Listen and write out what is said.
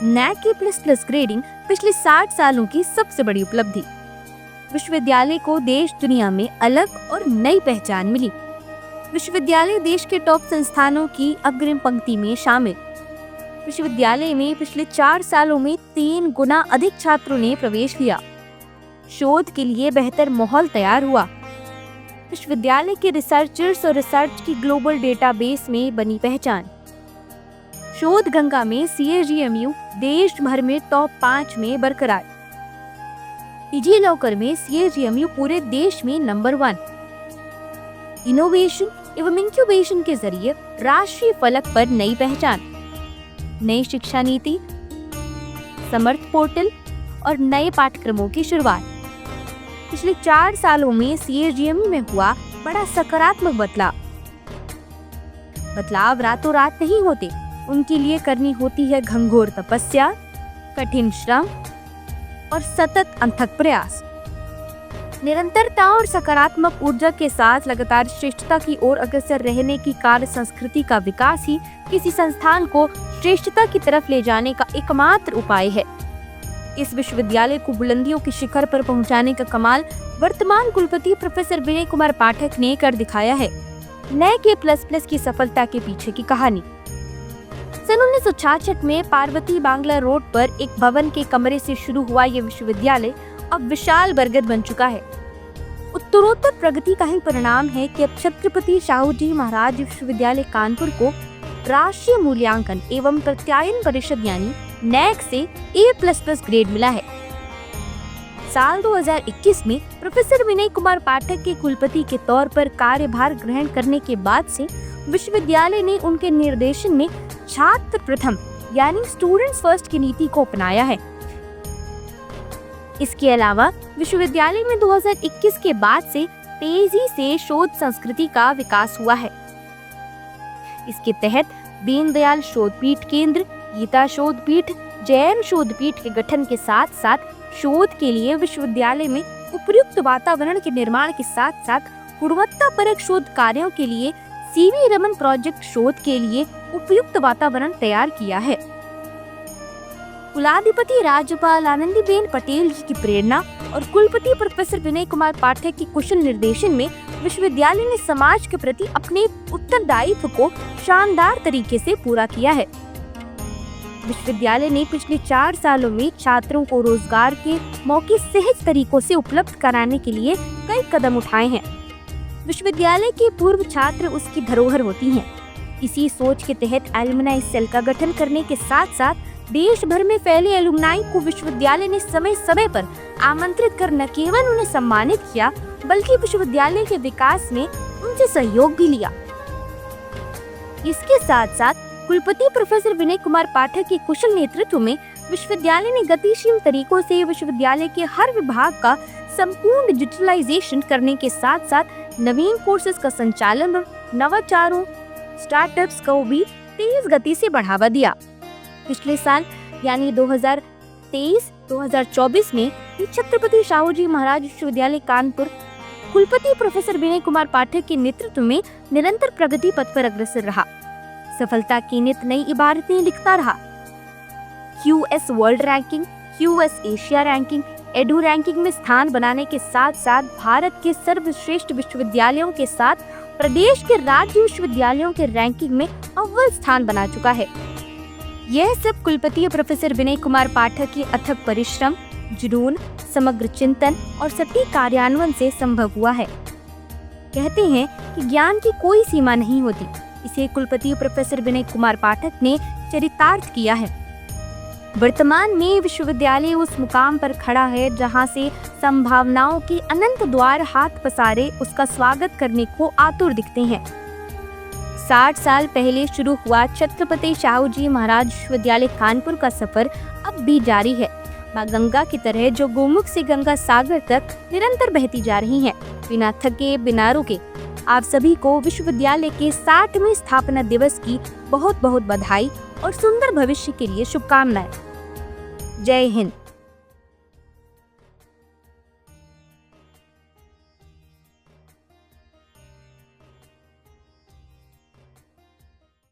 NAC की plus grading पिछले 60 सालों की सबसे बड़ी उपलब्धि। विश्वविद्यालय को देश दुनिया में अलग और नई पहचान मिली। विश्वविद्यालय देश के टॉप संस्थानों की अग्रिम पंक्ति में शामिल। विश्वविद्यालय में पिछले 4 सालों में 3 गुना अधिक छात्रों ने प्रवेश लिया। शोध के लिए बेहतर माहौल तैयार हुआ। विश्वविद्यालय के रिसर्चर्स और रिसर्च की ग्लोबल डेटाबेस में बनी पहचान। शोध गंगा में CAGMU देश भर में टॉप 5 में बरकरार। डिजिलॉकर में CAGMU पूरे देश में नंबर 1। इनोवेशन एवं इंक्यूबेशन के जरिए राष्ट्रीय फलक पर नई पहचान। नई शिक्षा नीति, समर्थ पोर्टल और नए पाठ्यक्रमों की शुरुआत। पिछले 4 सालों में CAGMU में हुआ बड़ा सकारात्मक बदलाव रातों रात नहीं होते। उनके लिए करनी होती है घंघोर तपस्या, कठिन श्रम और सतत अथक प्रयास। निरंतरता और सकारात्मक ऊर्जा के साथ लगातार श्रेष्ठता की ओर अग्रसर रहने की कार्य संस्कृति का विकास ही किसी संस्थान को श्रेष्ठता की तरफ ले जाने का एकमात्र उपाय है। इस विश्वविद्यालय को बुलंदियों के शिखर पर पहुंचाने का कमाल वर्तमान कुलपति प्रोफेसर विनय कुमार पाठक ने कर दिखाया है। NAC+ की सफलता के पीछे की कहानी। सन 1966 में पार्वती बांग्ला रोड पर एक भवन के कमरे से शुरू हुआ ये विश्वविद्यालय अब विशाल बरगद बन चुका है। उत्तरोत्तर प्रगति का ही परिणाम है कि अब छत्रपति शाहू जी महाराज विश्वविद्यालय कानपुर को राष्ट्रीय मूल्यांकन एवं प्रत्यायन परिषद यानी NAC से A++ ग्रेड मिला है। साल 2021 में प्रोफेसर विनय कुमार पाठक के कुलपति के तौर पर कार्यभार ग्रहण करने के बाद से विश्वविद्यालय ने उनके निर्देशन में छात्र प्रथम यानी स्टूडेंट्स फर्स्ट की नीति को अपनाया है। इसके अलावा विश्वविद्यालय में 2021 के बाद से तेजी से शोध संस्कृति का विकास हुआ है। इसके तहत दीनदयाल शोध पीठ केंद्र, गीता शोध पीठ, जैन शोध पीठ के गठन के साथ साथ शोध के लिए विश्वविद्यालय में उपयुक्त वातावरण के निर्माण के साथ साथ गुणवत्तापरक शोध कार्यों के लिए CV रमन प्रोजेक्ट शोध के लिए उपयुक्त वातावरण तैयार किया है। कुलाधिपति राज्यपाल आनंदीबेन पटेल जी की प्रेरणा और कुलपति प्रोफेसर विनय कुमार पाठक की कुशल निर्देशन में विश्वविद्यालय ने समाज के प्रति अपने उत्तरदायित्व को शानदार तरीके से पूरा किया है। विश्वविद्यालय ने पिछले 4 सालों में छात्रों को रोजगार के मौके सहज तरीकों से उपलब्ध कराने के लिए कई कदम उठाए हैं। विश्वविद्यालय के पूर्व छात्र उसकी धरोहर होती हैं। इसी सोच के तहत एलुमनाई सेल का गठन करने के साथ साथ देश भर में फैले एलुमनाई को विश्वविद्यालय ने समय समय पर आमंत्रित कर न केवल उन्हें सम्मानित किया बल्कि विश्वविद्यालय के विकास में उनसे सहयोग भी लिया। इसके साथ साथ कुलपति प्रोफेसर विनय कुमार पाठक के कुशल नेतृत्व में विश्वविद्यालय ने गतिशील तरीकों से विश्वविद्यालय के हर विभाग का संपूर्ण डिजिटलाइजेशन करने के साथ साथ नवीन कोर्सेज का संचालन और नवाचारों स्टार्टअप्स को भी तेज गति से बढ़ावा दिया। पिछले साल यानी 2023-2024 में छत्रपति शाहू जी महाराज विश्वविद्यालय कानपुर कुलपति प्रोफेसर विनय कुमार पाठक के नेतृत्व में निरंतर प्रगति पथ पर अग्रसर रहा। सफलता की नित नई इबारतें लिखता रहा। QS world ranking, QS Asia ranking, edu ranking में स्थान बनाने के साथ साथ भारत के सर्वश्रेष्ठ विश्वविद्यालयों के साथ प्रदेश के राज्य विश्वविद्यालयों के रैंकिंग में अव्वल स्थान बना चुका है। यह सब कुलपति प्रोफेसर विनय कुमार पाठक के अथक परिश्रम, जुनून, समग्र चिंतन और सटीक कार्यान्वयन से संभव हुआ है। कहते हैं कि ज्ञान की कोई सीमा नहीं होती। इसे कुलपति प्रोफेसर विनय कुमार पाठक ने चरितार्थ किया है। वर्तमान में विश्वविद्यालय उस मुकाम पर खड़ा है जहां से संभावनाओं के अनंत द्वार हाथ पसारे उसका स्वागत करने को आतुर दिखते हैं। 60 साल पहले शुरू हुआ छत्रपति शाहू जी महाराज विश्वविद्यालय कानपुर का सफर अब भी जारी है। मां गंगा की तरह जो गोमुख से गंगा सागर तक निरंतर बहती जा रही हैं, बिना थके बिना रुके। आप सभी को विश्वविद्यालय के 60वें स्थापना दिवस की बहुत बहुत बधाई और सुंदर भविष्य के लिए शुभकामनाएं। जय हिंद।